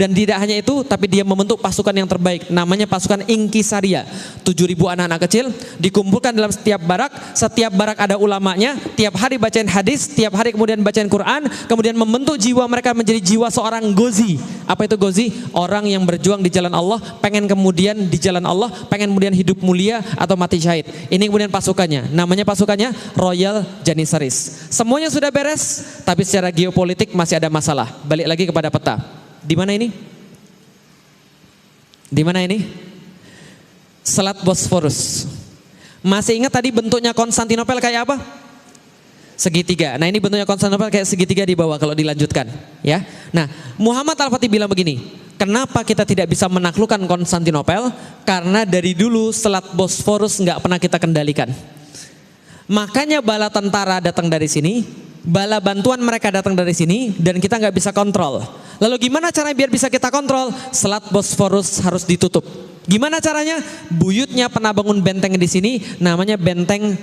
Dan tidak hanya itu, tapi dia membentuk pasukan yang terbaik, namanya pasukan Inkisaria. 7.000 anak-anak kecil dikumpulkan dalam setiap barak ada ulamanya, tiap hari bacain hadis, tiap hari kemudian bacain Quran, kemudian membentuk jiwa mereka menjadi jiwa seorang gozi. Apa itu gozi? Orang yang berjuang di jalan Allah, pengen kemudian di jalan Allah, pengen kemudian hidup mulia atau mati syahid. Ini kemudian pasukannya, namanya pasukannya Royal Janissaries. Semuanya sudah beres, tapi secara geopolitik masih ada masalah. Balik lagi kepada peta. Di mana ini? Di mana ini? Selat Bosphorus. Masih ingat tadi bentuknya Konstantinopel kayak apa? Segitiga. Nah, ini bentuknya Konstantinopel kayak segitiga di bawah kalau dilanjutkan, ya. Nah, Muhammad Al-Fatih bilang begini, kenapa kita tidak bisa menaklukkan Konstantinopel? Karena dari dulu Selat Bosphorus nggak pernah kita kendalikan. Makanya bala tentara datang dari sini, bala bantuan mereka datang dari sini, dan kita nggak bisa kontrol. Lalu gimana caranya biar bisa kita kontrol? Selat Bosphorus harus ditutup. Gimana caranya? Buyutnya pernah bangun benteng di sini, namanya benteng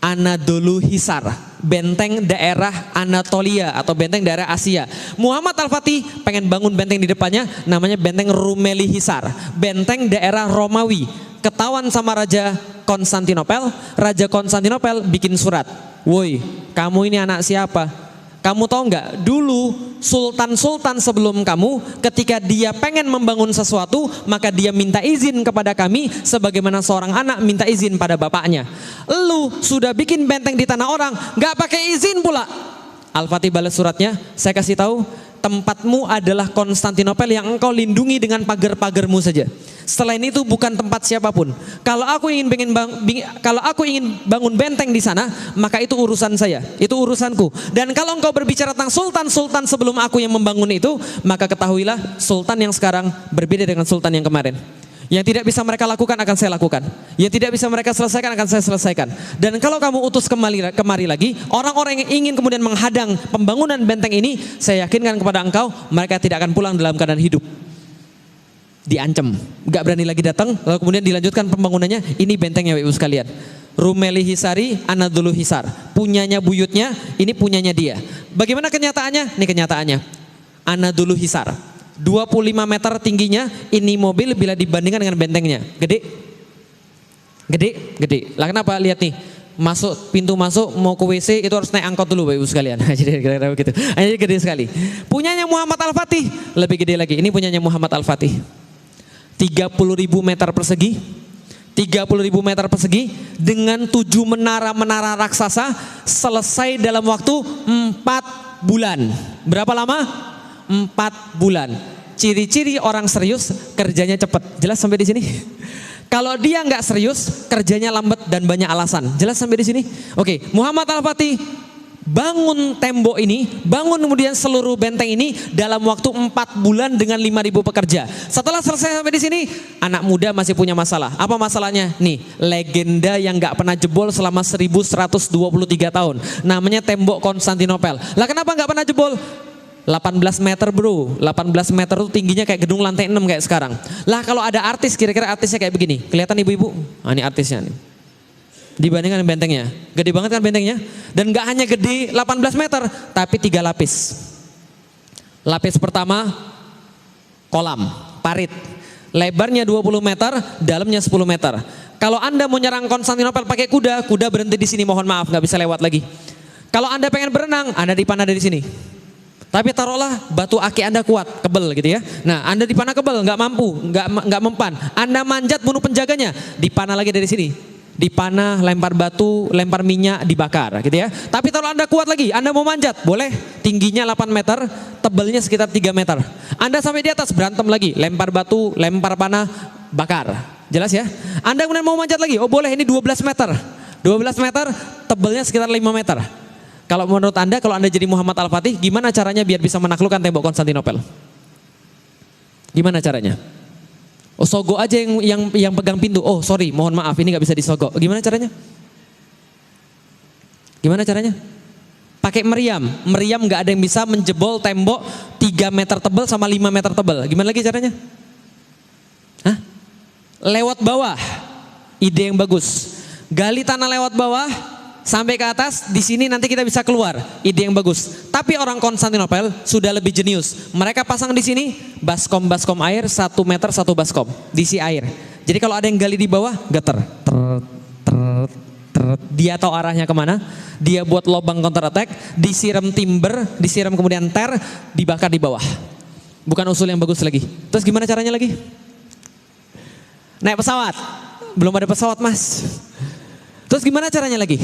Anadolu Hisar, benteng daerah Anatolia atau benteng daerah Asia. Muhammad Al-Fatih pengen bangun benteng di depannya, namanya benteng Rumeli Hisar, benteng daerah Romawi. Ketahuan sama Raja Konstantinopel, Raja Konstantinopel bikin surat, woi kamu ini anak siapa? Kamu tahu nggak, dulu sultan-sultan sebelum kamu ketika dia pengen membangun sesuatu, maka dia minta izin kepada kami sebagaimana seorang anak minta izin pada bapaknya. Lu sudah bikin benteng di tanah orang, nggak pakai izin pula. Al-Fatih balas suratnya, saya kasih tahu, tempatmu adalah Konstantinopel yang engkau lindungi dengan pagar-pagarmu saja. Selain itu bukan tempat siapapun. Kalau aku ingin bangun benteng di sana, maka itu urusan saya, itu urusanku. Dan kalau engkau berbicara tentang sultan-sultan sebelum aku yang membangun itu, maka ketahuilah sultan yang sekarang berbeda dengan sultan yang kemarin. Yang tidak bisa mereka lakukan akan saya lakukan, yang tidak bisa mereka selesaikan akan saya selesaikan. Dan kalau kamu utus kemari lagi orang-orang yang ingin kemudian menghadang pembangunan benteng ini, saya yakinkan kepada engkau mereka tidak akan pulang dalam keadaan hidup. Diancam, gak berani lagi datang. Lalu kemudian dilanjutkan pembangunannya. Ini bentengnya ibu sekalian, Rumeli Hisari, Anadolu Hisar, punyanya buyutnya, ini punyanya dia. Bagaimana kenyataannya? Ini kenyataannya. Anadolu Hisar 25 meter tingginya, ini mobil bila dibandingkan dengan bentengnya gede. Lah kenapa? Lihat nih, masuk pintu masuk mau ke WC itu harus naik angkot dulu Bapak Ibu sekalian. Jadi kira-kira begitu. Ini gede sekali. Punyanya Muhammad Al-Fatih lebih gede lagi. Ini punyanya Muhammad Al-Fatih. 30.000 meter persegi. 30.000 meter persegi dengan 7 menara-menara raksasa, selesai dalam waktu 4 bulan. Berapa lama? 4 bulan. Ciri-ciri orang serius kerjanya cepat. Jelas sampai di sini? Kalau dia nggak serius, kerjanya lambat dan banyak alasan. Jelas sampai di sini? Oke, Muhammad Al-Fatih bangun tembok ini, bangun kemudian seluruh benteng ini dalam waktu 4 bulan dengan 5.000 pekerja. Setelah selesai sampai di sini, anak muda masih punya masalah. Apa masalahnya? Nih, legenda yang nggak pernah jebol selama 1123 tahun. Namanya tembok Konstantinopel. Lah kenapa nggak pernah jebol? 18 meter bro, 18 meter itu tingginya kayak gedung lantai 6 kayak sekarang. Lah kalau ada artis, kira-kira artisnya kayak begini. Kelihatan ibu-ibu? Nah, ini artisnya nih. Dibandingkan bentengnya, gede banget kan bentengnya? Dan gak hanya gede 18 meter, tapi 3 lapis. Lapis pertama, kolam, parit. Lebarnya 20 meter, dalamnya 10 meter. Kalau Anda mau nyerang Konstantinopel pakai kuda, kuda berhenti di sini, mohon maaf, gak bisa lewat lagi. Kalau Anda pengen berenang, Anda dipanah dari sini. Tapi taruhlah batu aki Anda kuat, kebel gitu ya. Nah, Anda dipanah kebel, nggak mampu, nggak mempan. Anda manjat bunuh penjaganya, dipanah lagi dari sini. Dipanah, lempar batu, lempar minyak, dibakar gitu ya. Tapi kalau Anda kuat lagi, Anda mau manjat, boleh. Tingginya 8 meter, tebalnya sekitar 3 meter. Anda sampai di atas, berantem lagi, lempar batu, lempar panah, bakar. Jelas ya? Anda kemudian mau manjat lagi, oh boleh, ini 12 meter. 12 meter, tebalnya sekitar 5 meter. Kalau menurut Anda, kalau Anda jadi Muhammad Al-Fatih, gimana caranya biar bisa menaklukkan tembok Konstantinopel? Gimana caranya? Oh, sogok aja yang pegang pintu. Oh sorry, mohon maaf, ini nggak bisa disogok. Gimana caranya? Gimana caranya? Pakai meriam. Meriam nggak ada yang bisa menjebol tembok 3 meter tebal sama 5 meter tebal. Gimana lagi caranya? Hah? Lewat bawah. Ide yang bagus. Gali tanah lewat bawah, sampai ke atas, di sini nanti kita bisa keluar. Ide yang bagus. Tapi orang Konstantinopel sudah lebih jenius. Mereka pasang di sini baskom air 1 meter 1 baskom, diisi air. Jadi kalau ada yang gali di bawah, getar. Dia tahu arahnya kemana. Dia buat lubang counter attack, disiram timber, disiram kemudian ter, dibakar di bawah. Bukan usul yang bagus lagi. Terus gimana caranya lagi? Naik pesawat. Belum ada pesawat, Mas. Terus gimana caranya lagi?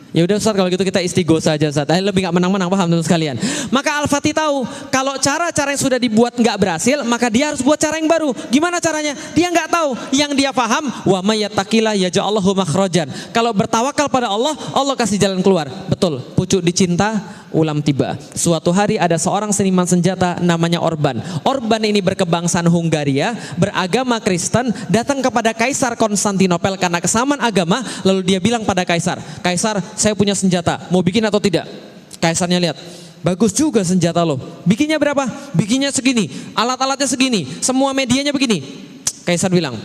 Ya udah Ustaz, kalau gitu kita istighosa saja Ustaz. Lebih gak menang-menang, paham teman sekalian. Maka Al-Fatih tahu kalau cara-cara yang sudah dibuat gak berhasil, maka dia harus buat cara yang baru. Gimana caranya? Dia gak tahu. Yang dia paham, wa may yattaqillah yaj'alhu makhrajan. Kalau bertawakal pada Allah, Allah kasih jalan keluar. Betul, pucuk dicinta, ulam tiba. Suatu hari ada seorang seniman senjata namanya Orban. Orban ini berkebangsaan Hungaria, beragama Kristen, datang kepada Kaisar Konstantinopel karena kesamaan agama. Lalu dia bilang pada Kaisar, Kaisar, saya punya senjata, mau bikin atau tidak? Kaisarnya lihat, bagus juga senjata lo. Bikinnya berapa? Bikinnya segini, alat-alatnya segini, semua medianya begini. Kaisar bilang,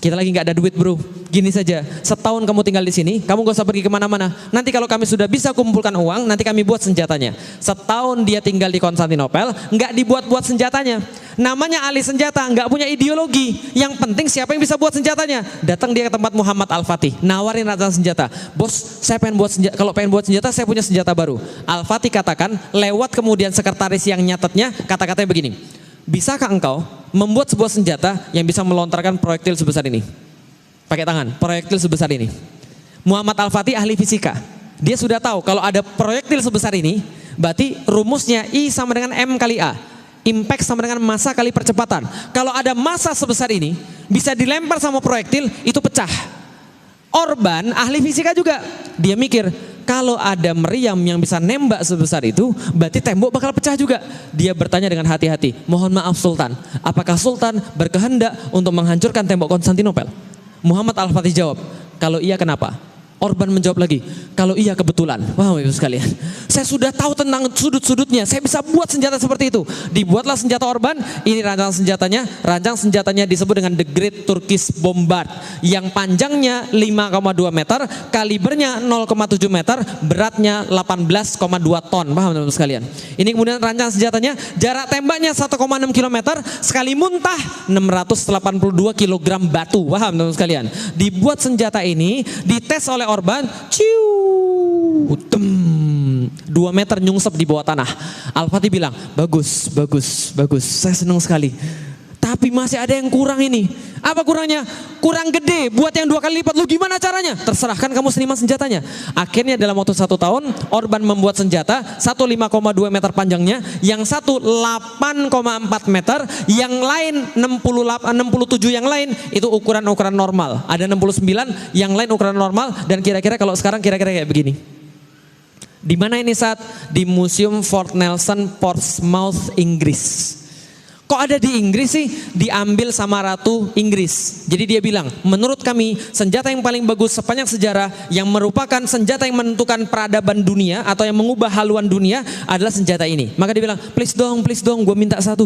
kita lagi nggak ada duit bro, gini saja, setahun kamu tinggal di sini, kamu gak usah pergi kemana-mana. Nanti kalau kami sudah bisa kumpulkan uang, nanti kami buat senjatanya. Setahun dia tinggal di Konstantinopel, nggak dibuat-buat senjatanya. Namanya ahli senjata, nggak punya ideologi. Yang penting siapa yang bisa buat senjatanya. Datang dia ke tempat Muhammad Al-Fatih, nawarin rancang senjata. Bos, saya pengen buat senjata. Kalau pengen buat senjata, saya punya senjata baru. Al-Fatih katakan, lewat kemudian sekretaris yang nyatetnya, kata-katanya begini. Bisakah engkau membuat sebuah senjata yang bisa melontarkan proyektil sebesar ini? Pakai tangan, proyektil sebesar ini. Muhammad Al-Fatih ahli fisika. Dia sudah tahu kalau ada proyektil sebesar ini, berarti rumusnya I sama dengan M kali A. Impact sama dengan massa kali percepatan. Kalau ada massa sebesar ini, bisa dilempar sama proyektil, itu pecah. Orban ahli fisika juga. Dia mikir, kalau ada meriam yang bisa nembak sebesar itu, berarti tembok bakal pecah juga. Dia bertanya dengan hati-hati, mohon maaf Sultan, apakah Sultan berkehendak untuk menghancurkan tembok Konstantinopel? Muhammad Al-Fatih jawab, kalau iya kenapa? Orban menjawab lagi, kalau iya kebetulan. Wah ibu sekalian, saya sudah tahu tentang sudut-sudutnya, saya bisa buat senjata seperti itu. Dibuatlah senjata Orban, ini rancang senjatanya disebut dengan The Great Turkish Bombard, yang panjangnya 5,2 meter, kalibernya 0,7 meter, beratnya 18,2 ton. Paham teman-teman sekalian? Ini kemudian rancang senjatanya, jarak tembaknya 1,6 km, sekali muntah 682 kg batu. Paham teman-teman sekalian? Dibuat senjata ini, dites oleh Orban, 2 meter nyungsep di bawah tanah. Al-Fatih bilang, bagus, saya senang sekali. Tapi masih ada yang kurang ini. Apa kurangnya? Kurang gede, buat yang 2 kali lipat. Lu gimana caranya? Terserahkan kamu seniman senjatanya. Akhirnya dalam waktu 1 tahun, Orban membuat senjata, satu 5,2 meter panjangnya, yang satu 8,4 meter, yang lain 67 yang lain itu ukuran-ukuran normal. Ada 69, yang lain ukuran normal, dan kira-kira kalau sekarang kira-kira kayak begini. Di mana ini saat? Di Museum Fort Nelson, Portsmouth, Inggris. Kok ada di Inggris sih? Diambil sama Ratu Inggris. Jadi dia bilang, menurut kami senjata yang paling bagus sepanjang sejarah, yang merupakan senjata yang menentukan peradaban dunia atau yang mengubah haluan dunia adalah senjata ini. Maka dia bilang, please dong, gue minta satu.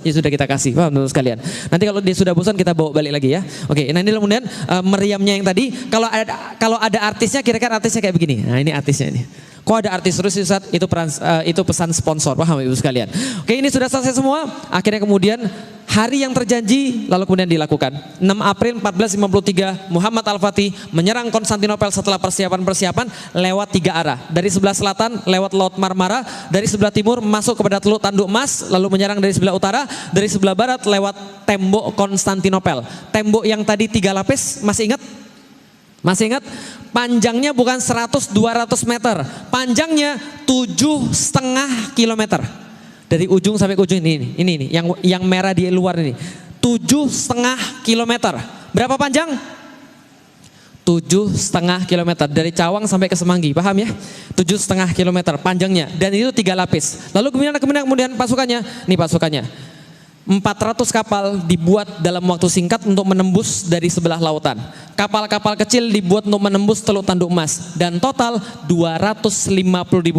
Ya sudah kita kasih, paham teman sekalian. Nanti kalau dia sudah bosan kita bawa balik lagi ya. Oke, nah ini kemudian meriamnya yang tadi, kalau ada artisnya, kira-kira artisnya kayak begini. Nah ini artisnya ini. Kok ada artis terus Ustaz? Itu pesan sponsor, paham ibu sekalian. Oke, ini sudah selesai semua. Akhirnya kemudian hari yang terjanji lalu kemudian dilakukan. 6 April 1453 Muhammad Al-Fatih menyerang Konstantinopel setelah persiapan lewat 3 arah. Dari sebelah selatan lewat Laut Marmara, dari sebelah timur masuk kepada Teluk Tanduk Mas, lalu menyerang dari sebelah utara, dari sebelah barat lewat tembok Konstantinopel. Tembok yang tadi 3 lapis, masih ingat? Masih ingat? Panjangnya bukan 100-200 meter, panjangnya 7,5 kilometer. Dari ujung sampai ke ujung ini yang merah di luar ini. 7,5 kilometer. Berapa panjang? 7,5 kilometer. Dari Cawang sampai ke Semanggi, paham ya? 7,5 kilometer panjangnya. Dan itu 3 lapis. Lalu kemudian pasukannya. Nih pasukannya. 400 kapal dibuat dalam waktu singkat untuk menembus dari sebelah lautan. Kapal-kapal kecil dibuat untuk menembus Teluk Tanduk Emas. Dan total 250.000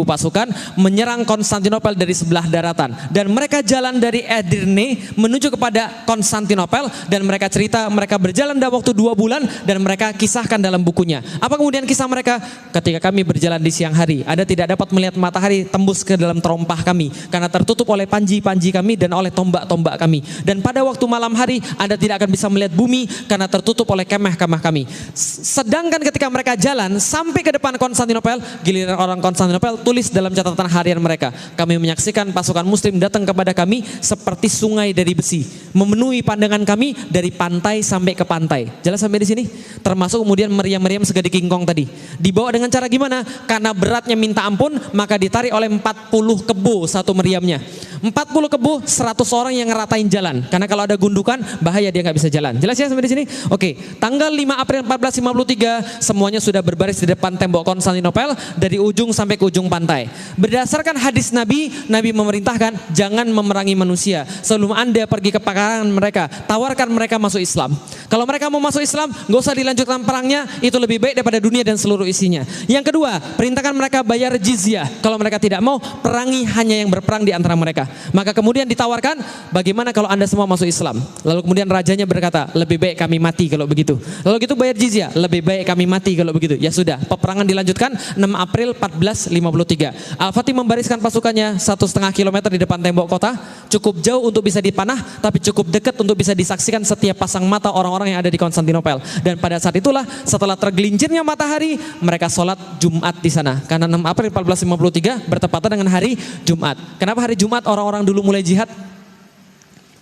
pasukan menyerang Konstantinopel dari sebelah daratan. Dan mereka jalan dari Edirne menuju kepada Konstantinopel. Dan mereka cerita mereka berjalan dalam waktu 2 bulan. Dan mereka kisahkan dalam bukunya. Apa kemudian kisah mereka? Ketika kami berjalan di siang hari, Anda tidak dapat melihat matahari tembus ke dalam terompah kami. Karena tertutup oleh panji-panji kami dan oleh tombak-tombak kami. Dan pada waktu malam hari Anda tidak akan bisa melihat bumi karena tertutup oleh kemah-kemah kami. Sedangkan ketika mereka jalan sampai ke depan Konstantinopel, giliran orang Konstantinopel tulis dalam catatan harian mereka, kami menyaksikan pasukan muslim datang kepada kami seperti sungai dari besi, memenuhi pandangan kami dari pantai sampai ke pantai. Jelas sampai di sini? Termasuk kemudian meriam-meriam segede kingkong tadi. Dibawa dengan cara gimana? Karena beratnya minta ampun, maka ditarik oleh 40 kebo satu meriamnya. 40 kebo, 100 orang yang ngeratain jalan. Karena kalau ada gundukan, bahaya dia nggak bisa jalan. Jelas ya sampai di sini? Oke, tanggal 5 April 1453 semuanya sudah berbaris di depan tembok Konstantinopel dari ujung sampai ke ujung pantai. Berdasarkan hadis Nabi, Nabi memerintahkan jangan memerangi manusia. Sebelum Anda pergi ke peperangan mereka, tawarkan mereka masuk Islam. Kalau mereka mau masuk Islam, nggak usah dilanjutkan perangnya, itu lebih baik daripada dunia dan seluruh isinya. Yang kedua, perintahkan mereka bayar jizyah. Kalau mereka tidak mau, perangi hanya yang berperang di antara mereka. Maka kemudian ditawarkan, bagaimana kalau Anda semua masuk Islam? Lalu kemudian rajanya berkata, lebih baik kami mati kalau begitu. Lalu gitu bayar jizyah, lebih baik kami mati kalau begitu. Ya sudah, peperangan dilanjutkan 6 April 1453. Al-Fatih membariskan pasukannya 1,5 kilometer di depan tembok kota, cukup jauh untuk bisa dipanah, tapi cukup dekat untuk bisa disaksikan setiap pasang mata orang-orang yang ada di Konstantinopel. Dan pada saat itulah, setelah tergelincirnya matahari, mereka sholat Jumat di sana. Karena 6 April 1453 bertepatan dengan hari Jumat. Kenapa hari Jumat orang-orang dulu mulai jihad?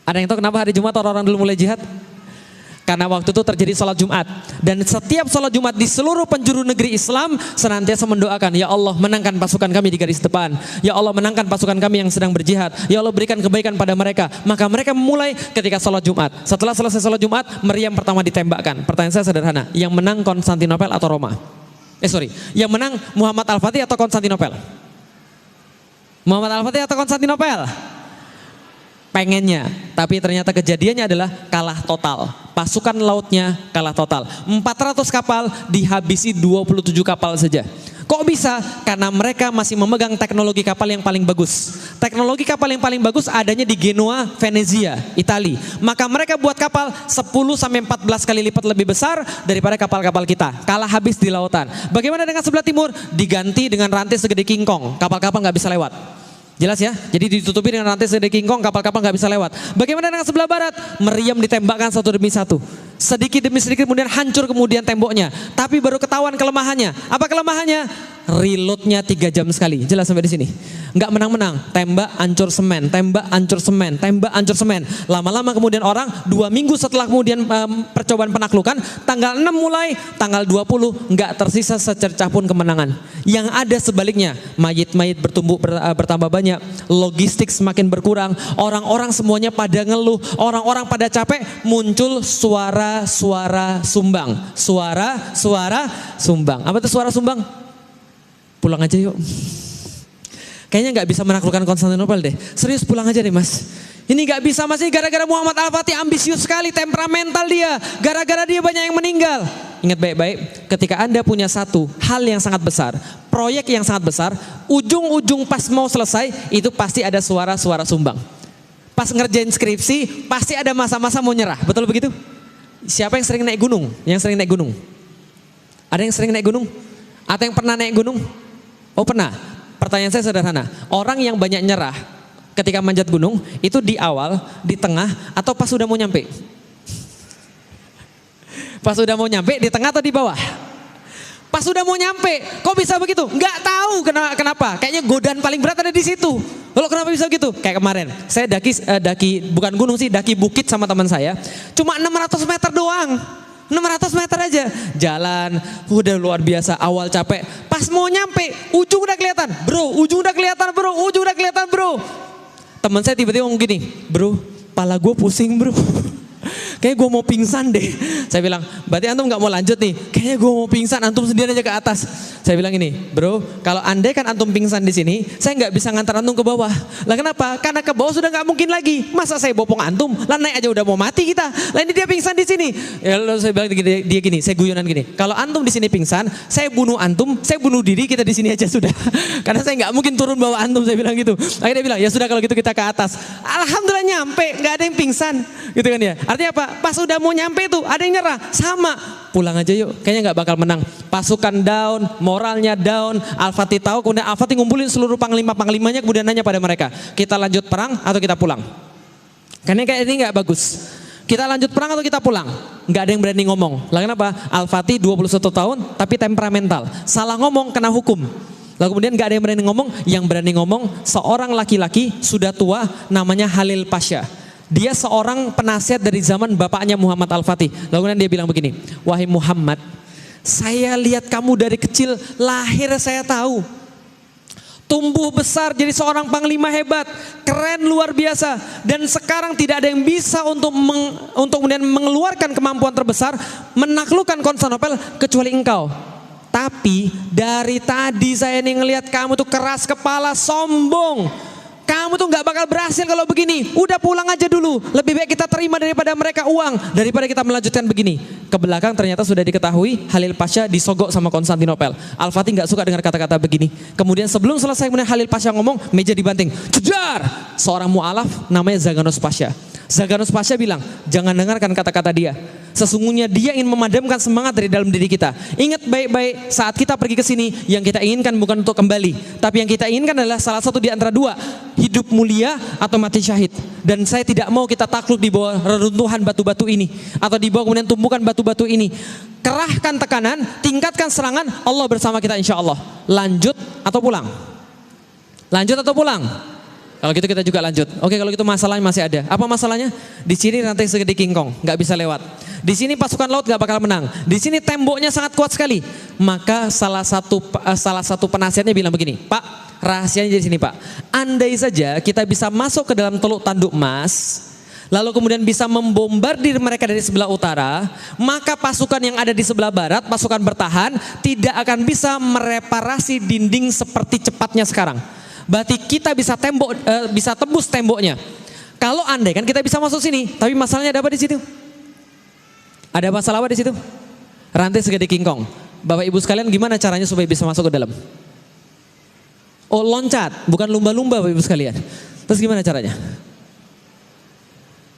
Ada yang tahu kenapa hari Jumat orang-orang dulu mulai jihad? Karena waktu itu terjadi sholat Jumat. Dan setiap sholat Jumat di seluruh penjuru negeri Islam senantiasa mendoakan, ya Allah menangkan pasukan kami di garis depan. Ya Allah menangkan pasukan kami yang sedang berjihad. Ya Allah berikan kebaikan pada mereka. Maka mereka memulai ketika sholat Jumat. Setelah selesai sholat Jumat, meriam pertama ditembakkan. Pertanyaan saya sederhana, yang menang Konstantinopel atau Roma? Yang menang Muhammad Al-Fatih atau Konstantinopel? Muhammad Al-Fatih atau Konstantinopel? Pengennya, tapi ternyata kejadiannya adalah kalah total. Pasukan lautnya kalah total. 400 kapal dihabisi 27 kapal saja. Kok bisa? Karena mereka masih memegang teknologi kapal yang paling bagus. Teknologi kapal yang paling bagus adanya di Genoa, Venezia, Italia. Maka mereka buat kapal 10-14 kali lipat lebih besar daripada kapal-kapal kita. Kalah habis di lautan. Bagaimana dengan sebelah timur? Diganti dengan rantai segede kingkong. Kapal-kapal nggak bisa lewat. Jelas ya? Jadi ditutupi dengan rantai segede kingkong, kapal-kapal nggak bisa lewat. Bagaimana dengan sebelah barat? Meriam ditembakkan satu demi satu. Sedikit demi sedikit kemudian hancur kemudian temboknya. Tapi baru ketahuan kelemahannya. Apa kelemahannya? Reloadnya 3 jam sekali. Jelas sampai di sini? Nggak menang-menang. Tembak, hancur semen. Tembak, hancur semen. Tembak, hancur semen. Lama-lama kemudian orang 2 minggu setelah kemudian percobaan penaklukan, tanggal 6 mulai, tanggal 20 nggak tersisa secercah pun kemenangan. Yang ada sebaliknya, mayit-mayit bertambah banyak, logistik semakin berkurang, orang-orang semuanya pada ngeluh, orang-orang pada capek, muncul suara-suara sumbang. Suara-suara sumbang. Apa itu suara sumbang? Pulang aja yuk. Kayaknya nggak bisa menaklukkan Konstantinopel deh. Serius pulang aja deh mas. Ini nggak bisa mas, ini gara-gara Muhammad Al-Fatih ambisius sekali, temperamental dia. Gara-gara dia banyak yang meninggal. Ingat baik-baik, ketika Anda punya satu hal yang sangat besar, proyek yang sangat besar, ujung-ujung pas mau selesai, itu pasti ada suara-suara sumbang. Pas ngerjain skripsi, pasti ada masa-masa mau nyerah. Betul begitu? Siapa yang sering naik gunung? Yang sering naik gunung? Ada yang sering naik gunung? Atau yang pernah naik gunung? Oh pernah. Pertanyaan saya sederhana. Orang yang banyak nyerah ketika manjat gunung, itu di awal, di tengah, atau pas sudah mau nyampe? Pas sudah mau nyampe, di tengah atau di bawah? Pas sudah mau nyampe, kok bisa begitu? Nggak tahu kenapa. Kayaknya godaan paling berat ada di situ. Lalu kenapa bisa begitu? Kayak kemarin, saya daki bukan gunung sih, daki bukit sama teman saya. Cuma 600 meter doang. 600 meter aja. Jalan, udah luar biasa, awal capek. Pas mau nyampe, ujung udah kelihatan. Ujung udah kelihatan bro. Teman saya tiba-tiba ngomong gini, bro, pala gue pusing bro. kayak gue mau pingsan deh. Saya bilang, berarti antum nggak mau lanjut nih? Kayaknya gue mau pingsan, antum sendiri aja ke atas. Saya bilang ini, bro, kalau andai kan antum pingsan di sini, saya nggak bisa ngantar antum ke bawah. Lah kenapa? Karena ke bawah sudah nggak mungkin lagi. Masa saya bopong antum? Lah naik aja udah mau mati kita. Lah ini dia pingsan di sini. Ya lalu saya bilang dia gini, saya guyonan gini. Kalau antum di sini pingsan, saya bunuh antum, saya bunuh diri, kita di sini aja sudah. Karena saya nggak mungkin turun bawa antum, saya bilang gitu. Akhirnya dia bilang, ya sudah kalau gitu kita ke atas. Alhamdulillah nyampe, nggak ada yang pingsan, gitu kan ya. Artinya apa? Pas udah mau nyampe tuh, ada yang nyerah, sama. Pulang aja yuk, kayaknya nggak bakal menang. Pasukan down, moralnya down. Al-Fatih tahu, kemudian Al-Fatih ngumpulin seluruh panglima-panglimanya, kemudian nanya pada mereka, kita lanjut perang atau kita pulang? Karena kayak ini nggak bagus. Kita lanjut perang atau kita pulang? Nggak ada yang berani ngomong. Lah kenapa? Al-Fatih 21 tahun, tapi temperamental. Salah ngomong kena hukum. Lalu kemudian gak ada yang berani ngomong, yang berani ngomong seorang laki-laki sudah tua namanya Halil Pasha. Dia seorang penasihat dari zaman bapaknya Muhammad Al-Fatih. Lalu kemudian dia bilang begini, wahai Muhammad, saya lihat kamu dari kecil, lahir saya tahu. Tumbuh besar jadi seorang panglima hebat, keren luar biasa. Dan sekarang tidak ada yang bisa untuk kemudian mengeluarkan kemampuan terbesar, menaklukkan Konstantinopel kecuali engkau. Tapi dari tadi saya nih ngelihat kamu tuh keras kepala, sombong. Kamu tuh nggak bakal berhasil kalau begini. Udah pulang aja dulu. Lebih baik kita terima daripada mereka uang, daripada kita melanjutkan begini. Ke belakang ternyata sudah diketahui Halil Pasha disogok sama Konstantinopel. Al-Fatih nggak suka dengar kata-kata begini. Kemudian sebelum selesai kemudian Halil Pasha ngomong, meja dibanting. Jedar! Seorang mu'alaf namanya Zaganos Pasha. Zaganos Pasha bilang, jangan dengarkan kata-kata dia. Sesungguhnya dia ingin memadamkan semangat dari dalam diri kita. Ingat baik-baik, saat kita pergi ke sini, yang kita inginkan bukan untuk kembali, tapi yang kita inginkan adalah salah satu di antara dua, hidup mulia atau mati syahid. Dan saya tidak mau kita takluk di bawah reruntuhan batu-batu ini, atau di bawah kemudian tumpukan batu-batu ini. Kerahkan tekanan, tingkatkan serangan, Allah bersama kita insya Allah. Lanjut atau pulang? Lanjut atau pulang? Kalau gitu kita juga lanjut. Oke, kalau gitu masalahnya masih ada. Apa masalahnya? Di sini rantai segede King Kong, nggak bisa lewat. Di sini pasukan laut nggak bakal menang. Di sini temboknya sangat kuat sekali. Maka salah satu penasihatnya bilang begini, Pak, rahasianya di sini Pak. Andai saja kita bisa masuk ke dalam Teluk Tanduk Mas, lalu kemudian bisa membombardir mereka dari sebelah utara, maka pasukan yang ada di sebelah barat, pasukan bertahan, tidak akan bisa mereparasi dinding seperti cepatnya sekarang. Berarti kita bisa bisa tembus temboknya. Kalau andai kan kita bisa masuk sini, tapi masalahnya ada apa di situ? Ada masalah apa di situ? Rantai segede King Kong. Bapak Ibu sekalian, gimana caranya supaya bisa masuk ke dalam? Oh, loncat, bukan lumba-lumba Bapak Ibu sekalian. Terus gimana caranya?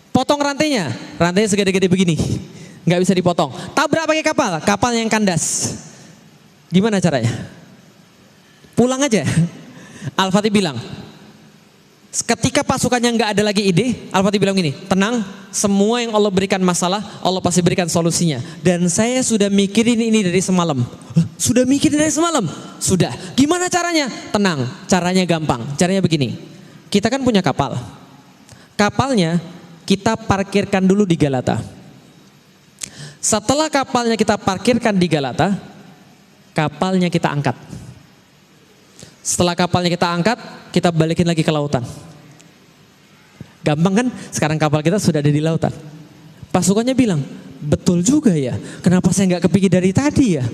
Potong rantainya segede-gede begini, nggak bisa dipotong. Tabrak pakai kapal yang kandas. Gimana caranya? Pulang aja. Al-Fatih bilang, ketika pasukannya nggak ada lagi ide, Al-Fatih bilang gini, tenang, semua yang Allah berikan masalah, Allah pasti berikan solusinya. Dan saya sudah mikirin ini dari semalam. Sudah mikirin dari semalam? Sudah. Gimana caranya? Tenang, caranya gampang. Caranya begini, kita kan punya kapal. Kapalnya kita parkirkan dulu di Galata. Setelah kapalnya kita parkirkan di Galata, kapalnya kita angkat. Setelah kapalnya kita angkat, kita balikin lagi ke lautan. Gampang kan? Sekarang kapal kita sudah ada di lautan. Pasukannya bilang, betul juga ya, kenapa saya nggak kepikir dari tadi ya?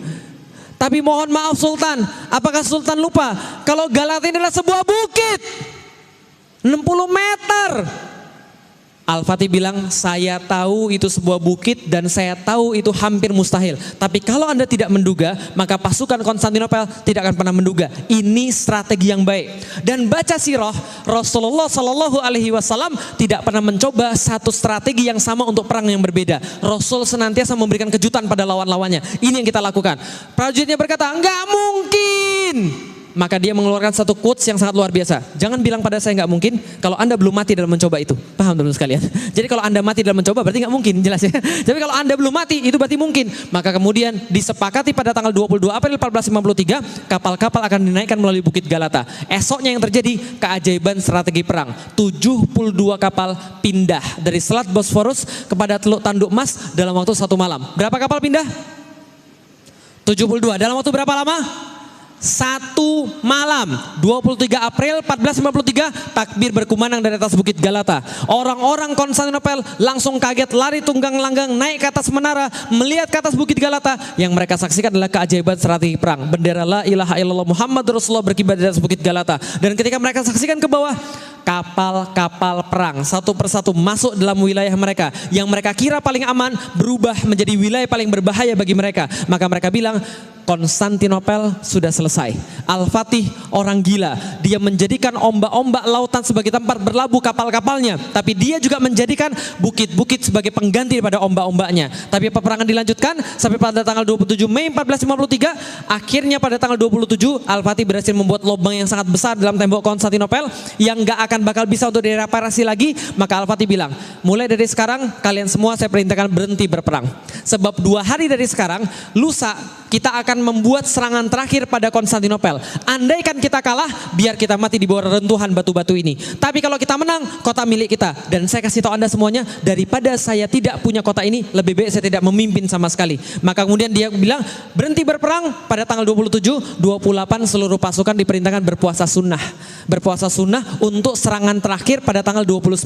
Tapi mohon maaf Sultan, apakah Sultan lupa kalau Galata ini adalah sebuah bukit 60 meter? Al-Fatih bilang, saya tahu itu sebuah bukit dan saya tahu itu hampir mustahil. Tapi kalau Anda tidak menduga, maka pasukan Konstantinopel tidak akan pernah menduga. Ini strategi yang baik. Dan baca sirah, Rasulullah Shallallahu Alaihi Wasallam tidak pernah mencoba satu strategi yang sama untuk perang yang berbeda. Rasul senantiasa memberikan kejutan pada lawan-lawannya. Ini yang kita lakukan. Prajuritnya berkata, nggak mungkin. Maka dia mengeluarkan satu quotes yang sangat luar biasa. Jangan bilang pada saya nggak mungkin kalau Anda belum mati dalam mencoba itu. Paham teman-teman sekalian? Jadi kalau Anda mati dalam mencoba berarti nggak mungkin, jelas ya. Tapi kalau Anda belum mati itu berarti mungkin. Maka kemudian disepakati pada tanggal 22 April 1453 kapal-kapal akan dinaikkan melalui Bukit Galata. Esoknya yang terjadi keajaiban strategi perang. 72 kapal pindah dari Selat Bosforus kepada Teluk Tanduk Mas dalam waktu 1 malam. Berapa kapal pindah? 72. Dalam waktu berapa lama? satu malam 23 April 1453 takbir berkumandang dari atas Bukit Galata. Orang-orang Konstantinopel langsung kaget, lari tunggang langgang naik ke atas menara, melihat ke atas Bukit Galata. Yang mereka saksikan adalah keajaiban strategi perang. Bendera la ilaha illallah Muhammad Rasulullah berkibar di atas Bukit Galata. Dan ketika mereka saksikan ke bawah, kapal-kapal perang satu persatu masuk dalam wilayah mereka. Yang mereka kira paling aman berubah menjadi wilayah paling berbahaya bagi mereka. Maka mereka bilang, Konstantinopel sudah selesai. Al-Fatih orang gila. Dia menjadikan ombak-ombak lautan sebagai tempat berlabuh kapal-kapalnya. Tapi dia juga menjadikan bukit-bukit sebagai pengganti daripada ombak-ombaknya. Tapi peperangan dilanjutkan sampai pada tanggal 27 Mei 1453. Akhirnya pada tanggal 27 Al-Fatih berhasil membuat lubang yang sangat besar dalam tembok Konstantinopel yang gak akan bakal bisa untuk direparasi lagi. Maka Al-Fatih bilang, mulai dari sekarang kalian semua saya perintahkan berhenti berperang. Sebab 2 hari dari sekarang, lusa kita akan membuat serangan terakhir pada Konstantinopel. Andaikan kita kalah, biar kita mati di bawah reruntuhan batu-batu ini. Tapi kalau kita menang, kota milik kita. Dan saya kasih tahu Anda semuanya, daripada saya tidak punya kota ini, lebih baik saya tidak memimpin sama sekali. Maka kemudian dia bilang, berhenti berperang. Pada tanggal 27, 28 seluruh pasukan diperintahkan berpuasa sunnah. Berpuasa sunnah untuk serangan terakhir pada tanggal 29.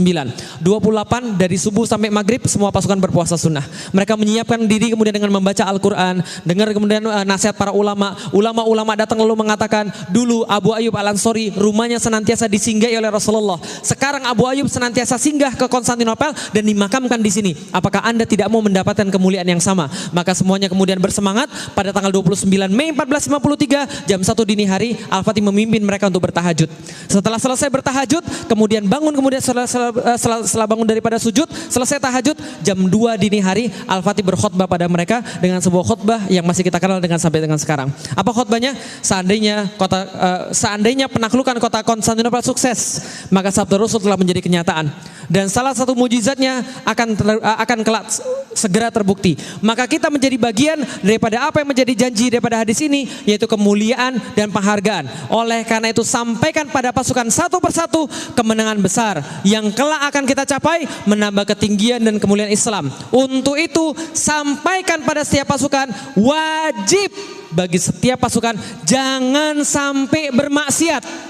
28 dari subuh sampai maghrib semua pasukan berpuasa sunnah. Mereka menyiapkan diri kemudian dengan membaca Al-Quran, dengar kemudian nasihat para ulama. Ulama-ulama datang lalu mengatakan, dulu Abu Ayyub Al-Ansori rumahnya senantiasa disinggahi oleh Rasulullah. Sekarang Abu Ayyub senantiasa singgah ke Konstantinopel dan dimakamkan di sini. Apakah Anda tidak mau mendapatkan kemuliaan yang sama? Maka semuanya kemudian bersemangat. Pada tanggal 29 Mei 1453 jam 1 dini hari Al-Fatih memimpin mereka untuk bertahajud. Setelah selesai bertahajud, kemudian bangun, kemudian setelah bangun daripada sujud, selesai tahajud, jam 2 dini hari Al-Fatih berkhutbah pada mereka dengan sebuah khutbah yang masih kita kenal dengan sampai dengan sekarang. Apa khutbahnya? Seandainya penaklukan kota Konstantinopel sukses, maka sabda Rasul telah menjadi kenyataan. Dan salah satu mujizatnya akan kelak segera terbukti. Maka kita menjadi bagian daripada apa yang menjadi janji daripada hadis ini, yaitu kemuliaan dan penghargaan. Oleh karena itu sampaikan pada pasukan satu persatu kemenangan besar yang kelak akan kita capai, menambah ketinggian dan kemuliaan Islam. Untuk itu sampaikan pada setiap pasukan, wajib bagi setiap pasukan jangan sampai bermaksiat.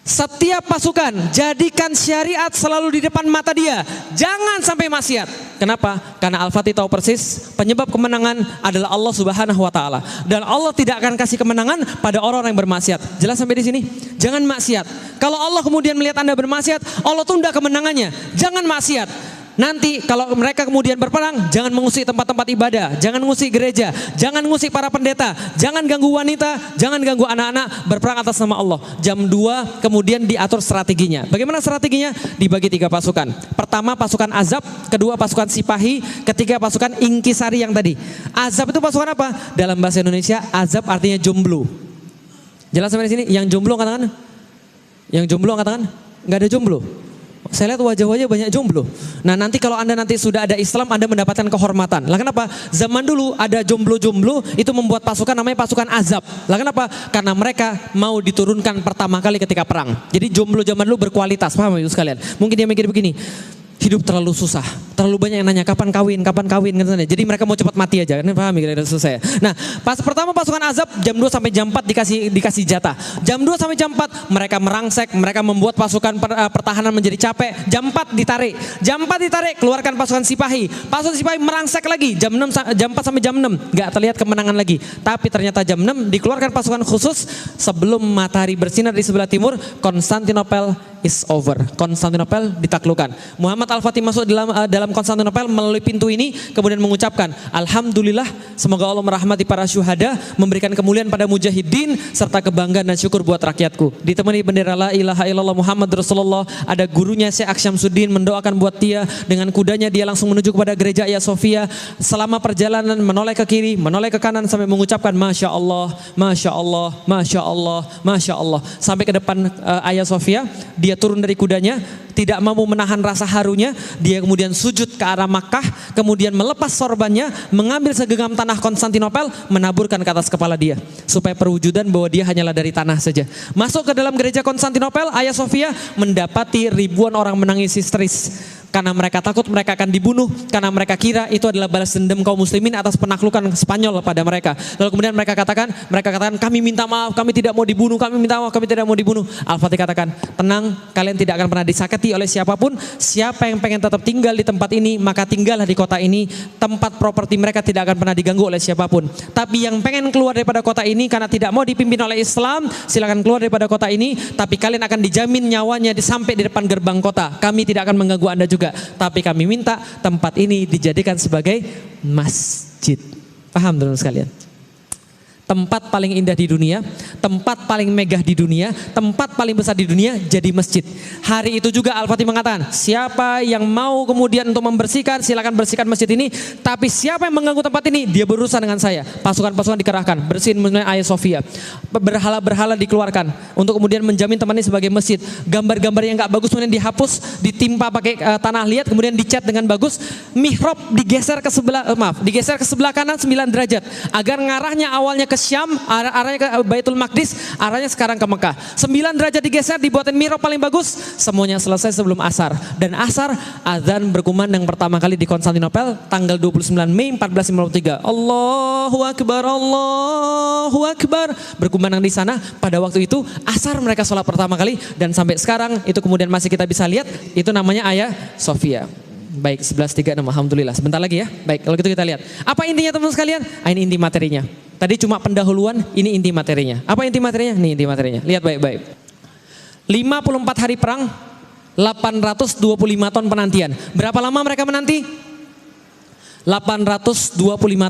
Setiap pasukan jadikan syariat selalu di depan mata dia. Jangan sampai maksiat. Kenapa? Karena Al-Fatih tahu persis penyebab kemenangan adalah Allah Subhanahu wa taala. Dan Allah tidak akan kasih kemenangan pada orang-orang yang bermaksiat. Jelas sampai di sini? Jangan maksiat. Kalau Allah kemudian melihat Anda bermaksiat, Allah tunda kemenangannya. Jangan maksiat. Nanti kalau mereka kemudian berperang, jangan mengusik tempat-tempat ibadah, jangan mengusik gereja, jangan mengusik para pendeta, jangan ganggu wanita, jangan ganggu anak-anak, berperang atas nama Allah. Jam 2 kemudian diatur strateginya. Bagaimana strateginya? Dibagi 3 pasukan. Pertama pasukan Azab, kedua pasukan Sipahi, ketiga pasukan Ingkisari yang tadi. Azab itu pasukan apa? Dalam bahasa Indonesia, Azab artinya jomblo. Jelas sampai di sini? Yang jomblo angkat tangan? Yang jomblo angkat tangan? Nggak ada jomblo. Saya lihat wajah-wajah banyak jomblo. Nah nanti kalau Anda nanti sudah ada Islam, Anda mendapatkan kehormatan. Lah kenapa? Zaman dulu ada jomblo-jomblo itu membuat pasukan namanya pasukan Azab. Lah kenapa? Karena mereka mau diturunkan pertama kali ketika perang. Jadi jomblo zaman dulu berkualitas, paham itu sekalian? Mungkin dia mikir begini, hidup terlalu susah, terlalu banyak yang nanya kapan kawin, jadi mereka mau cepat mati aja, ini paham ya selesai. Nah pas pertama pasukan Azab jam 2 sampai jam 4 dikasih jatah, jam 2 sampai jam 4 mereka merangsek, mereka membuat pasukan pertahanan menjadi capek, jam 4 ditarik, keluarkan pasukan Sipahi merangsek lagi, jam 4 sampai jam 6 gak terlihat kemenangan lagi, tapi ternyata jam 6 dikeluarkan pasukan khusus sebelum matahari bersinar di sebelah timur, Konstantinopel is over, Konstantinopel ditaklukkan. Muhammad Al-Fatih masuk dalam Konstantinopel melalui pintu ini, kemudian mengucapkan Alhamdulillah, semoga Allah merahmati para syuhada, memberikan kemuliaan pada mujahidin, serta kebanggaan dan syukur buat rakyatku. Ditemani bendera la ilaha illallah Muhammad Rasulullah, ada gurunya Syekh Aksyamsuddin mendoakan buat dia, dengan kudanya dia langsung menuju kepada gereja Hagia Sophia. Selama perjalanan menoleh ke kiri, menoleh ke kanan sampai mengucapkan Masya Allah, Masya Allah, Masya Allah, Masya Allah. Sampai ke depan Hagia Sophia, dia turun dari kudanya, tidak mampu menahan rasa harunya, dia kemudian sujud ke arah Makkah, kemudian melepas sorbannya, mengambil segenggam tanah Konstantinopel, menaburkan ke atas kepala dia, supaya perwujudan bahwa dia hanyalah dari tanah saja. Masuk ke dalam gereja Konstantinopel, Hagia Sophia, mendapati ribuan orang menangis histeris. Karena mereka takut mereka akan dibunuh, karena mereka kira itu adalah balas dendam kaum muslimin atas penaklukan Spanyol pada mereka. Lalu kemudian mereka katakan kami minta maaf, kami tidak mau dibunuh, kami minta maaf, kami tidak mau dibunuh. Al-Fatih katakan, tenang, kalian tidak akan pernah disakiti oleh siapapun. Siapa yang pengen tetap tinggal di tempat ini, maka tinggallah di kota ini. Tempat properti mereka tidak akan pernah diganggu oleh siapapun. Tapi yang pengen keluar daripada kota ini karena tidak mau dipimpin oleh Islam, silakan keluar daripada kota ini. Tapi kalian akan dijamin nyawanya sampai di depan gerbang kota. Kami tidak akan mengganggu Anda juga. Tapi kami minta tempat ini dijadikan sebagai masjid. Paham teman-teman sekalian? Tempat paling indah di dunia, tempat paling megah di dunia, tempat paling besar di dunia jadi masjid. Hari itu juga Al-Fatih mengatakan, siapa yang mau kemudian untuk membersihkan, silakan bersihkan masjid ini. Tapi siapa yang mengganggu tempat ini, dia berurusan dengan saya. Pasukan-pasukan dikerahkan, bersihin Hagia Sophia. Berhala-berhala dikeluarkan untuk kemudian menjamin tempat ini sebagai masjid. Gambar-gambar yang gak bagus kemudian dihapus, ditimpa pakai tanah liat, kemudian dicat dengan bagus. Mihrab digeser ke sebelah kanan 9 derajat agar ngarahnya awalnya ke Syam, arahnya ke Baitul Maqdis, arahnya sekarang ke Mekah. 9 derajat digeser, dibuatin mihrab paling bagus. Semuanya selesai sebelum asar. Dan asar, azan berkumandang pertama kali di Konstantinopel tanggal 29 Mei 1453. Allahu Akbar, Allahu Akbar. Berkumandang di sana. Pada waktu itu asar mereka sholat pertama kali, dan sampai sekarang itu kemudian masih kita bisa lihat. Itu namanya Hagia Sophia. Baik, 11.36, alhamdulillah. Sebentar lagi ya. Baik, kalau gitu kita lihat. Apa intinya teman-teman sekalian? Ini inti materinya. Tadi cuma pendahuluan, ini inti materinya. Apa inti materinya? Nih inti materinya. Lihat baik-baik. 54 hari perang, 825 tahun penantian. Berapa lama mereka menanti? 825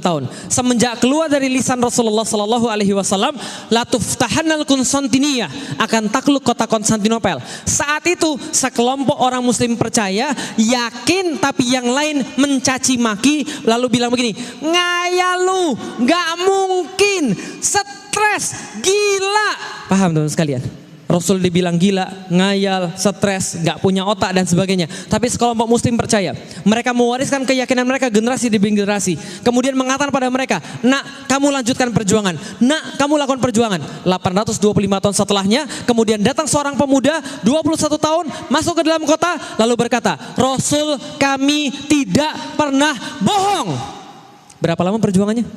tahun. Semenjak keluar dari lisan Rasulullah sallallahu alaihi wasallam, la tuftahannal Konstantiniyah, akan takluk kota Konstantinopel. Saat itu sekelompok orang muslim percaya, yakin, tapi yang lain mencaci maki, lalu bilang begini, ngayal lu, gak mungkin, stres, gila. Paham teman-teman sekalian? Rasul dibilang gila, ngayal, stres, gak punya otak dan sebagainya. Tapi sekelompok muslim percaya. Mereka mewariskan keyakinan mereka generasi demi generasi. Kemudian mengatakan pada mereka, nak, kamu lanjutkan perjuangan. Nak, kamu lakukan perjuangan. 825 tahun setelahnya, kemudian datang seorang pemuda 21 tahun masuk ke dalam kota, lalu berkata, Rasul kami tidak pernah bohong. Berapa lama perjuangannya?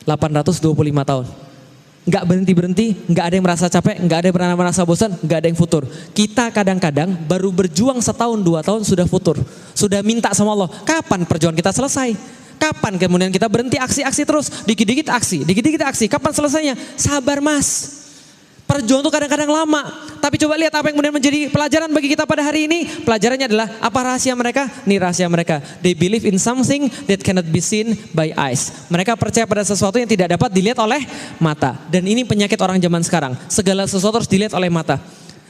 825 tahun. Nggak berhenti-berhenti, nggak ada yang merasa capek, nggak ada yang merasa bosan, nggak ada yang futur. Kita kadang-kadang baru berjuang setahun, 2 tahun sudah futur. Sudah minta sama Allah, kapan perjuangan kita selesai? Kapan kemudian kita berhenti aksi-aksi terus? Dikit-dikit aksi, kapan selesainya? Sabar mas. Perjuangan itu kadang-kadang lama. Tapi coba lihat apa yang kemudian menjadi pelajaran bagi kita pada hari ini. Pelajarannya adalah apa rahasia mereka? Nih rahasia mereka. They believe in something that cannot be seen by eyes. Mereka percaya pada sesuatu yang tidak dapat dilihat oleh mata. Dan ini penyakit orang zaman sekarang. Segala sesuatu harus dilihat oleh mata.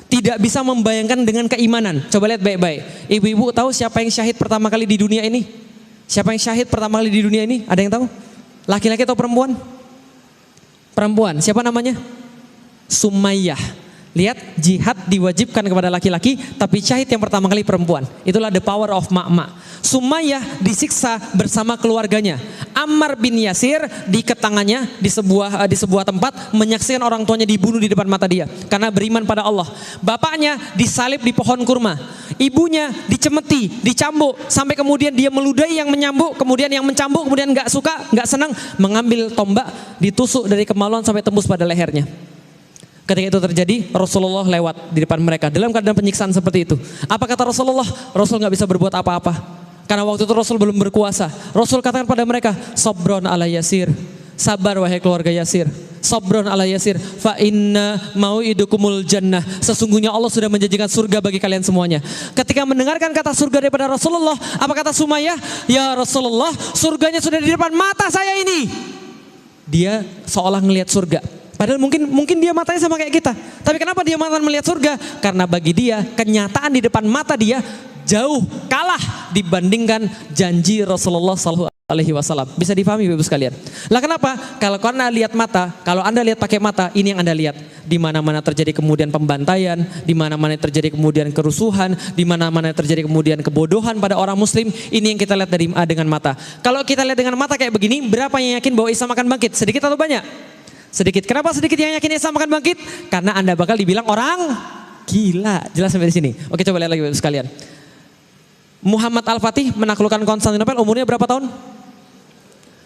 Tidak bisa membayangkan dengan keimanan. Coba lihat baik-baik. Ibu-ibu tahu siapa yang syahid pertama kali di dunia ini? Siapa yang syahid pertama kali di dunia ini? Ada yang tahu? Laki-laki atau perempuan? Perempuan. Siapa namanya? Sumayyah. Lihat, jihad diwajibkan kepada laki-laki, tapi syahid yang pertama kali perempuan. Itulah the power of mak-mak. Sumayyah disiksa bersama keluarganya. Ammar bin Yasir diikat tangannya di sebuah tempat, menyaksikan orang tuanya dibunuh di depan mata dia karena beriman pada Allah. Bapaknya disalib di pohon kurma. Ibunya dicemeti, dicambuk, sampai kemudian dia meludahi yang menyambuk, kemudian yang mencambuk, kemudian nggak suka, nggak senang, mengambil tombak, ditusuk dari kemaluan sampai tembus pada lehernya. Ketika itu terjadi, Rasulullah lewat di depan mereka dalam keadaan penyiksaan seperti itu. Apa kata Rasulullah? Rasul nggak bisa berbuat apa-apa karena waktu itu Rasul belum berkuasa. Rasul katakan pada mereka, Sabron ala Yasir, sabar wahai keluarga Yasir. Sabron ala Yasir, fa inna mau'idukumul jannah. Sesungguhnya Allah sudah menjanjikan surga bagi kalian semuanya. Ketika mendengarkan kata surga daripada Rasulullah, apa kata Sumayyah? Ya Rasulullah, surganya sudah di depan mata saya ini. Dia seolah ngelihat surga. Padahal mungkin dia matanya sama kayak kita. Tapi kenapa dia matanya melihat surga? Karena bagi dia kenyataan di depan mata dia jauh kalah dibandingkan janji Rasulullah sallallahu alaihi wasallam. Bisa difahami Bapak sekalian. Lah kenapa? Kalau Anda lihat mata, kalau Anda lihat pakai mata, ini yang Anda lihat. Di mana-mana terjadi kemudian pembantaian, di mana-mana terjadi kemudian kerusuhan, di mana-mana terjadi kemudian kebodohan pada orang muslim, ini yang kita lihat dengan mata. Kalau kita lihat dengan mata kayak begini, berapa yang yakin bahwa Islam akan bangkit? Sedikit atau banyak? Sedikit. Kenapa sedikit yang yakin Islam akan bangkit? Karena Anda bakal dibilang orang gila. Jelas sampai di sini. Oke, coba lihat lagi Bapak sekalian. Muhammad Al-Fatih menaklukkan Konstantinopel umurnya berapa tahun?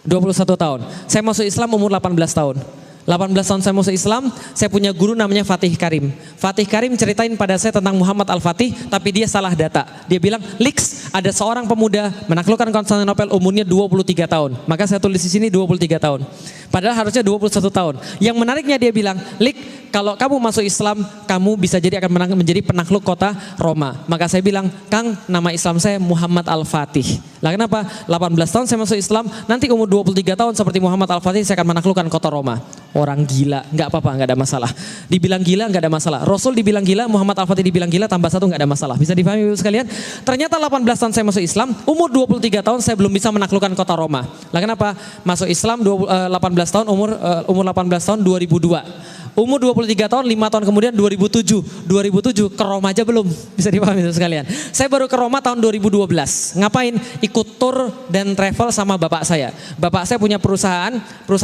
21 tahun. Saya masuk Islam umur 18 tahun. 18 tahun saya masuk Islam, saya punya guru namanya Fatih Karim. Fatih Karim ceritain pada saya tentang Muhammad Al-Fatih, tapi dia salah data. Dia bilang, Lix, ada seorang pemuda menaklukkan Konstantinopel umurnya 23 tahun. Maka saya tulis di sini 23 tahun. Padahal harusnya 21 tahun. Yang menariknya dia bilang, Lik, kalau kamu masuk Islam, kamu bisa jadi akan menjadi penakluk kota Roma. Maka saya bilang, Kang, nama Islam saya Muhammad Al-Fatih. Lah kenapa? 18 tahun saya masuk Islam, nanti umur 23 tahun seperti Muhammad Al-Fatih saya akan menaklukkan kota Roma. Orang gila, nggak apa-apa, nggak ada masalah. Dibilang gila nggak ada masalah. Rasul dibilang gila, Muhammad Al-Fatih dibilang gila, tambah satu nggak ada masalah. Bisa dipahami Ibu sekalian? Ternyata 18 tahun saya masuk Islam, umur 23 tahun saya belum bisa menaklukkan kota Roma. Lah kenapa? Masuk Islam 18 tahun, umur 18 tahun 2002. Umur 23 tahun, 5 tahun kemudian 2007 ke Roma aja belum. Bisa dipahami itu sekalian. Saya baru ke Roma tahun 2012. Ngapain? Ikut tour dan travel sama bapak saya. Bapak saya punya perusahaan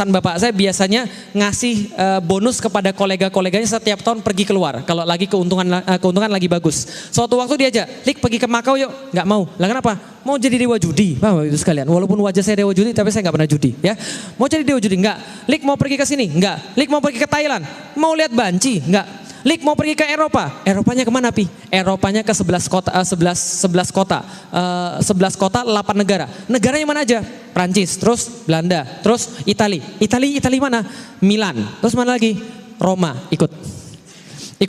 bapak saya biasanya ngasih bonus kepada kolega-koleganya setiap tahun pergi keluar. Kalau lagi keuntungan lagi bagus. Suatu waktu diajak, Lik pergi ke Makau yuk. Nggak mau. Lah kenapa? Mau jadi dewa judi, paham itu sekalian. Walaupun wajah saya dewa judi, tapi saya nggak pernah judi, ya. Mau jadi dewa judi, enggak. Lik mau pergi ke sini, enggak. Lik mau pergi ke Thailand, mau lihat banci, enggak. Lik mau pergi ke Eropa, Eropanya kemana pi? Eropanya ke 11 kota, 11 kota, 8 negara. Negaranya mana aja? Prancis, terus Belanda, terus Itali mana? Milan, terus mana lagi? Roma, ikut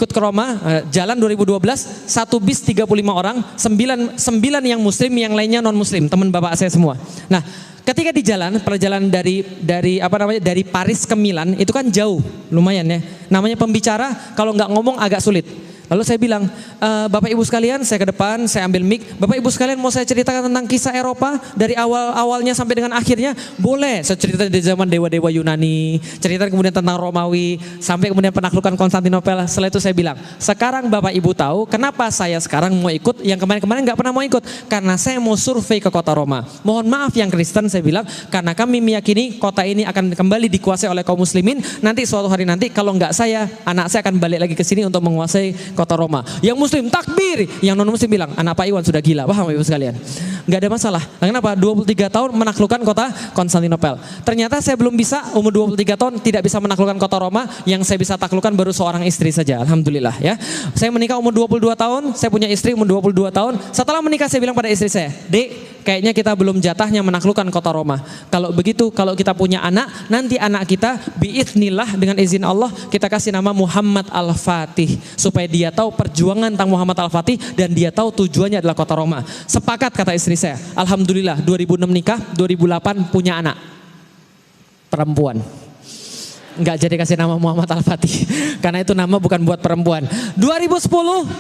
ke Roma, jalan 2012, 1 bis 35 orang, 9 yang muslim, yang lainnya non muslim, teman bapak saya semua. Nah, ketika di jalan, perjalanan dari Paris ke Milan itu kan jauh, lumayan ya. Namanya pembicara kalau nggak ngomong agak sulit. Lalu saya bilang, Bapak Ibu sekalian, saya ke depan, saya ambil mic. Bapak Ibu sekalian mau saya ceritakan tentang kisah Eropa dari awalnya sampai dengan akhirnya? Boleh. Saya cerita dari zaman dewa-dewa Yunani, cerita kemudian tentang Romawi, sampai kemudian penaklukan Konstantinopel. Setelah itu saya bilang, sekarang Bapak Ibu tahu kenapa saya sekarang mau ikut, yang kemarin-kemarin nggak pernah mau ikut, karena saya mau survei ke kota Roma. Mohon maaf yang Kristen, saya bilang, karena kami meyakini kota ini akan kembali dikuasai oleh kaum muslimin. Nanti suatu hari nanti kalau nggak saya, anak saya akan balik lagi ke sini untuk menguasai kota Roma. Yang muslim takbir, yang non muslim bilang anak Pak Iwan sudah gila. Paham Ibu sekalian? Nggak ada masalah. Nah, kenapa? 23 tahun menaklukkan kota Konstantinopel. Ternyata saya belum bisa, umur 23 tahun tidak bisa menaklukkan kota Roma. Yang saya bisa taklukkan baru seorang istri saja. Alhamdulillah ya. Saya menikah umur 22 tahun, saya punya istri umur 22 tahun. Setelah menikah saya bilang pada istri saya, Dek, kayaknya kita belum jatahnya menaklukkan kota Roma. Kalau begitu, kalau kita punya anak, nanti anak kita biiznillah dengan izin Allah kita kasih nama Muhammad Al-Fatih, supaya dia tahu perjuangan tentang Muhammad Al-Fatih dan dia tahu tujuannya adalah kota Roma. Sepakat kata istri saya. Alhamdulillah 2006 nikah, 2008 punya anak perempuan. Enggak jadi kasih nama Muhammad Al-Fatih karena itu nama bukan buat perempuan. 2010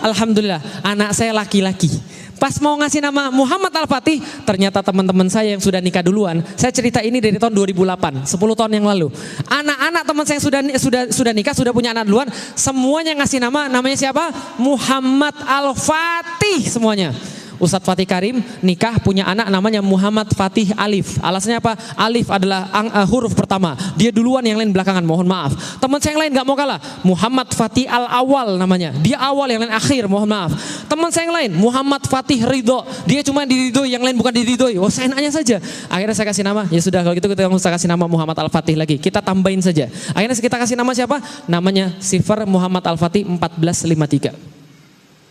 alhamdulillah anak saya laki-laki. Pas mau ngasih nama Muhammad Al-Fatih, ternyata teman-teman saya yang sudah nikah duluan. Saya cerita ini dari tahun 2008, 10 tahun yang lalu. Anak-anak teman saya yang sudah nikah, sudah punya anak duluan, semuanya ngasih namanya siapa? Muhammad Al-Fatih semuanya. Ustadz Fatih Karim nikah punya anak namanya Muhammad Fatih Alif. Alasannya apa? Alif adalah huruf pertama. Dia duluan, yang lain belakangan. Mohon maaf. Teman saya yang lain nggak mau kalah. Muhammad Fatih Al Awal namanya. Dia awal, yang lain akhir. Mohon maaf. Teman saya yang lain Muhammad Fatih Ridho. Dia cuma diridhoi, yang lain bukan diridhoi. Oh, saya enaknya saja. Akhirnya saya kasih nama. Ya sudah kalau gitu kita usah kasih nama Muhammad Al Fatih lagi. Kita tambahin saja. Akhirnya kita kasih nama siapa? Namanya Sifar Muhammad Al Fatih 1453.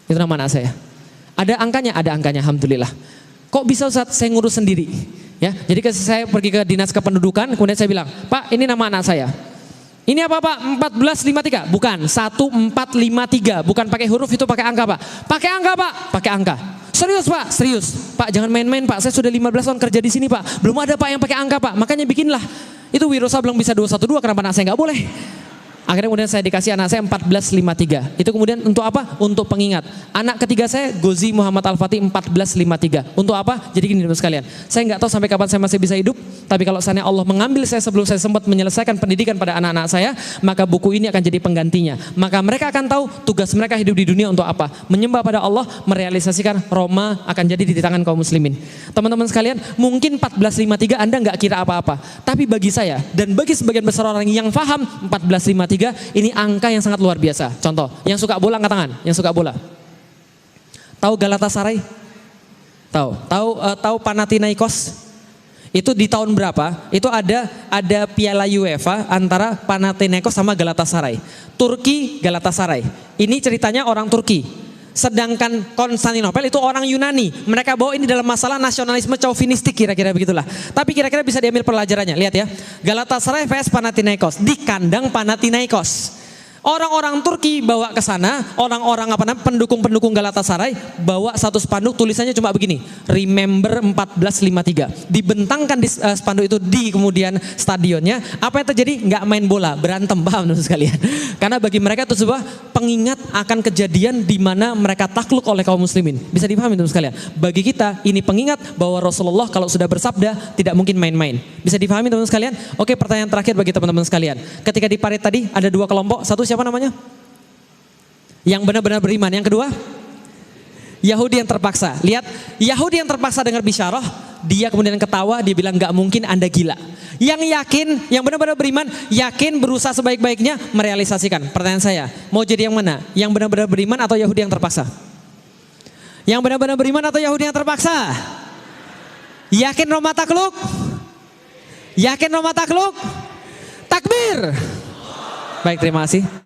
Itu nama anak saya. Ada angkanya, alhamdulillah. Kok bisa Ustaz saya ngurus sendiri? Ya, jadi saya pergi ke dinas kependudukan, kemudian saya bilang, Pak, ini nama anak saya. Ini apa Pak? 1453? Bukan, 1453. Bukan pakai huruf, itu pakai angka Pak. Pakai angka Pak? Pakai angka. Serius Pak? Serius. Pak, jangan main-main Pak, saya sudah 15 tahun kerja di sini Pak. Belum ada Pak yang pakai angka Pak, makanya bikinlah. Itu Wirosa belum bisa 212, kenapa anak saya nggak boleh? Akhirnya kemudian saya dikasih anak saya 1453. Itu kemudian untuk apa? Untuk pengingat. Anak ketiga saya Gozi Muhammad Al-Fatih 1453. Untuk apa? Jadi gini sekalian. Saya nggak tahu sampai kapan saya masih bisa hidup. Tapi kalau seandainya Allah mengambil saya sebelum saya sempat menyelesaikan pendidikan pada anak-anak saya, maka buku ini akan jadi penggantinya. Maka mereka akan tahu tugas mereka hidup di dunia untuk apa? Menyembah pada Allah, merealisasikan Roma akan jadi di tangan kaum muslimin. Teman-teman sekalian, mungkin 1453 Anda nggak kira apa-apa. Tapi bagi saya dan bagi sebagian besar orang yang paham 1453 ini angka yang sangat luar biasa. Contoh, yang suka bola angkat tangan, yang suka bola. Tahu Galatasaray? Tahu Panathinaikos? Itu di tahun berapa? Itu ada Piala UEFA antara Panathinaikos sama Galatasaray. Turki Galatasaray. Ini ceritanya orang Turki. Sedangkan Konstantinopel itu orang Yunani. Mereka bawa ini dalam masalah nasionalisme chauvinistik, kira-kira begitulah. Tapi kira-kira bisa diambil pelajarannya. Lihat ya. Galatasaray vs Panathinaikos di kandang Panathinaikos. Orang-orang Turki bawa ke sana, orang-orang pendukung-pendukung Galatasaray bawa satu spanduk tulisannya cuma begini, Remember 1453. Dibentangkan di spanduk itu di kemudian stadionnya. Apa yang terjadi? Nggak main bola, berantem, paham teman sekalian. Karena bagi mereka itu sebuah pengingat akan kejadian di mana mereka takluk oleh kaum muslimin. Bisa dipahami teman sekalian. Bagi kita ini pengingat bahwa Rasulullah kalau sudah bersabda tidak mungkin main-main. Bisa dipahami teman sekalian? Oke, pertanyaan terakhir bagi teman-teman sekalian. Ketika di parit tadi ada dua kelompok, satu siapa namanya? Yang benar-benar beriman. Yang kedua, Yahudi yang terpaksa. Lihat, Yahudi yang terpaksa dengar bisyarah, dia kemudian ketawa, dia bilang gak mungkin, Anda gila. Yang yakin, yang benar-benar beriman, yakin berusaha sebaik-baiknya merealisasikan. Pertanyaan saya, mau jadi yang mana? Yang benar-benar beriman atau Yahudi yang terpaksa? Yang benar-benar beriman atau Yahudi yang terpaksa? Yakin Roma takluk? Yakin Roma takluk? Takbir. Baik, terima kasih.